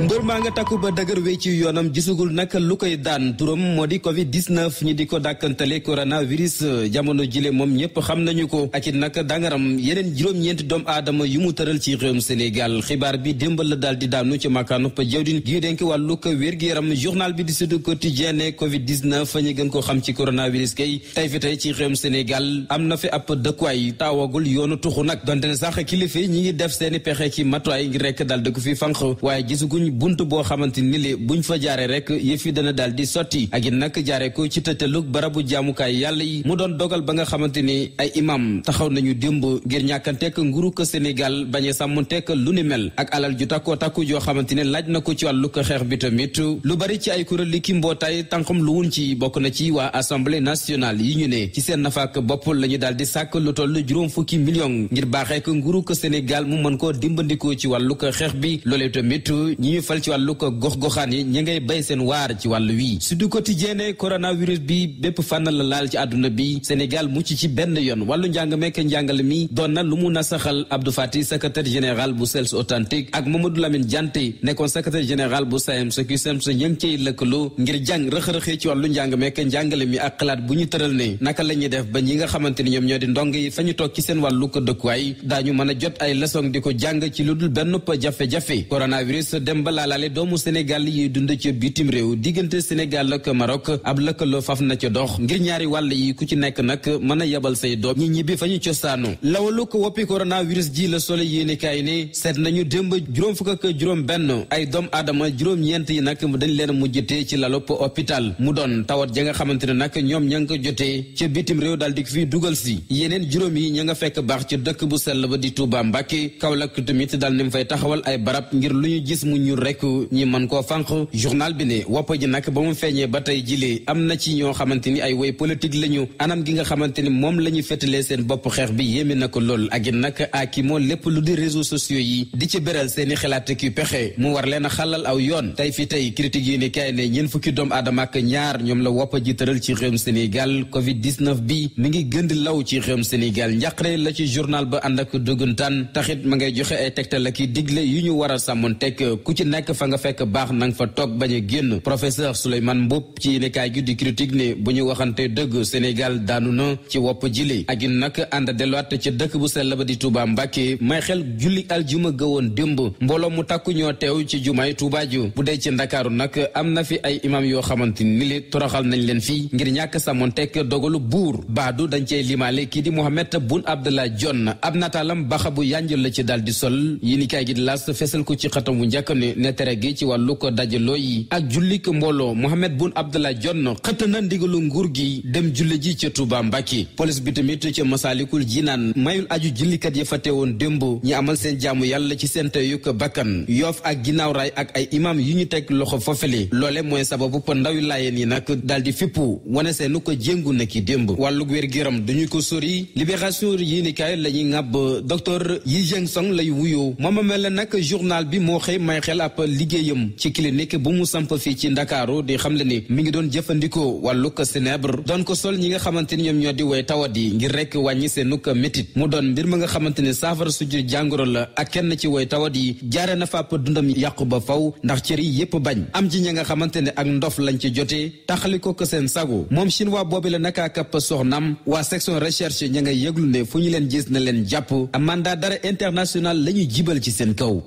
mbër maa nga takku ba dëgër wéy ci yoonam gisugul nag lu koy daan turam moo di Covid 19 ñi di ko dàkkantale coronavirus jamono jile moom ñëpp xam nañu ko ak it nag dangaram yeneen juróom-ñeenti doomu aadama yu mu tëral ci réewum Sénégal xibaar bi démbal la daal di daanu ci makaanu pa jawdin gi denk wàllu ko wér-gu-yaram journal bi di Sud Quotidien ne Covid 19 ñi gën ko xam ci coronavirus kay tey fi tey ci réewum Sénégal am na fi ab dëkkuwaay taawagul yoonu tuxu nag donte ne sax kilifa ñi ngi def seeni pexe ci matuwaay ngir rek daal dëkk fi fànq waaye gisuguñ bunt boo xamante ni li buñ fa jaare rek yëf yi dana daal di sotti ak it nag jaare ko ci tëtalug barabu jaamukaay yàlla yi mu doon dogal ba nga xamante ni ay imam taxaw nañu démb ngir ñàkkanteek nguuru ko Sénégal bañ a sàmmanteek lu ni mel ak alal ju takkoo takku joo xamante ne laaj na ko ci wàllu ko xeex bi tamit lu bari ci ay kuréel li ki mbootaay tànqam lu wun ci bokk na ci waa assemblée nationale yi ñu ne ci seen nafaak bopp la ñu daal di sàkk lu toll juróom fukki million ngir baaxee ko nguuru ko Sénégal mu mën koo dimbandikoo ci wàllu ko xeex bi loolee tamit ñi ñu fal ci wàllu ko gox-goxaan yi ñi ngay bay seen waar ci wàllu wi Sud Quotidien ne coronavirus bi bépp fànn la laal ci àdduna bi Sénégal mucc ci benn yoon wàllu njàng mekk njàngale mi doon na lu mu nasaxal Abdou Fati secrétaire général bu SELS authentique ak Mamadou Lamine Dianté nekkoon secrétaire général bu SAEMS CUSEMS ña ngi cey lëkkaloo ngir jàng rëx-rëxee ci wàllu njàng mekk njàngale mi ak xalaat bu ñu tëral ne naka la ñuy def ba ñi nga xamante ni ñoom ñoo di ndong yi fa ñu toog ci seen wàllu ko dëkkuwaay daañu mën a jot ay leçon di ko jàng ci lu dul benn jafe-jafe coronavirus dem ba laalaale doomu Sénégal yi dund ci bitim réew diggante Sénégal ak Maroc ab lëkkaloo faf na ca dox ngir ñaari wàll yi ku ci nekk nag mën a yebal say doom ñi ñibbi fa ñu cosaanu lawalu ko woppi coronavirus ji la solo yéenekaay ne seet nañu démb juróom fukk ak juróom benn ay doom aadama juróom-ñeent yi nag dañ leen mujjatee ci lalop hôpital mu doon tawat ja nga xamante ne nag ñoom ña nga ko jotee ca bitim réew daal di fi dugal si yeneen juróom yi ña nga fekk baax ci dëkk bu sell ba di Touba Mbacké Kaolack tamit daal ni mu fay taxawal ay barab ngir lu ñu gis mu ñuul rek ñi mën koo fànq journal bi ne wopp ji nag ba mu feeñee ba tey jilee am na ci ñoo xamante ni ay woy politique lañu anam gi nga xamante ni moom la ñu fétalee seen bopp xeex bi yéeme na ko lool ak it nag aki moo lépp lu di réseaux sociaux yi di ci beral seeni xalaat ki pexe mu war leen a xalal aw yoon tey fi tey critique yi ni kaay ne ñeent fukki doomu aadama ak ñaar ñoom la wopp ji tëral ci réewum Sénégal Covid 19 bi mi ngi gën di law ci réewum Sénégal njàqare la ci journal ba ànd ak duggantaan taxit ma ngay joxe ay tegtal ak i digle yu ñu war a sàmmoon teg ku ci nekk fa nga fekk baax nanga fa toog bañ a génn professeur Souleymane Mboup ci yéenekaay gi di critique ne bu ñu waxante dëgg Sénégal daanu na ci wopp jile ak it nag ànd delluwaat ci dëkk bu sell ba di Touba Mbacké may xel julli aljuma gëwoon démb mbooloo mu takku ñoo teew ci jumaay Touba ju bu dee ci Ndakaaru nag am na fi ay imam yoo xamante ni li toroxal nañ leen fii ngir ñàkk sàmmoon teg dogalu buur baadu dañ cey limaale kii di Mohamed Boun Abdallah Dionne ab nataalam baxa bu yanj la ci daal di sol yéenekaay gi di L'As fesal ko ci xatam bu njëkk ne tere gi ci wàllu ko dajaloo yi ak jullik mbooloo Mohamed Boun Abdallah Dionne xëtt na ndigalu nguur gi dem julli ji ca Touba Mbacké police bi tamit ca Masalikul Jinaan mayul aju jullikat ya fa teewoon démb ñi amal seen jaamu yàlla ci seen teyuk bakkan Yoff ak ginnaaw raay ak ay imam yu ñu teg loxo foofale loole mooy sababu pa ndawi laayeen yi nag daal di fippu wane seenu ko jéngu na ki démb wàllug wér-gu-yaram duñu ko sori libération yéenekaay la ñuy ŋàbb docteur Yi Jeng Song lay wuyoo mooma mel nag journal bi moo xëy may xel ab liggéeyam ci clinique bu mu samp fii ci Ndakaaru di xamle ni mi ngi doon jëfandikoo wàllug sinébre doon ko sol ñi nga xamante ni ñoom ñoo di woy tawat yi ngir rek wàññi seenuk métit mu doon mbir ma nga xamante ne saafara suju jàngoro la ak kenn ci woy tawat yi jaare na fàpp dundam yàqu ba faw ndax cër yi yépp bañ am ci ña nga xamante ne ak ndof lañ ci jotee taxali ko ko seen sago moom chinois boobi la naka kapp soxnam waa section recherche ña nga yëglu ne fu ñu leen gis na leen jàpp mandat d'arrêt international la ñuy jibal ci seen kaw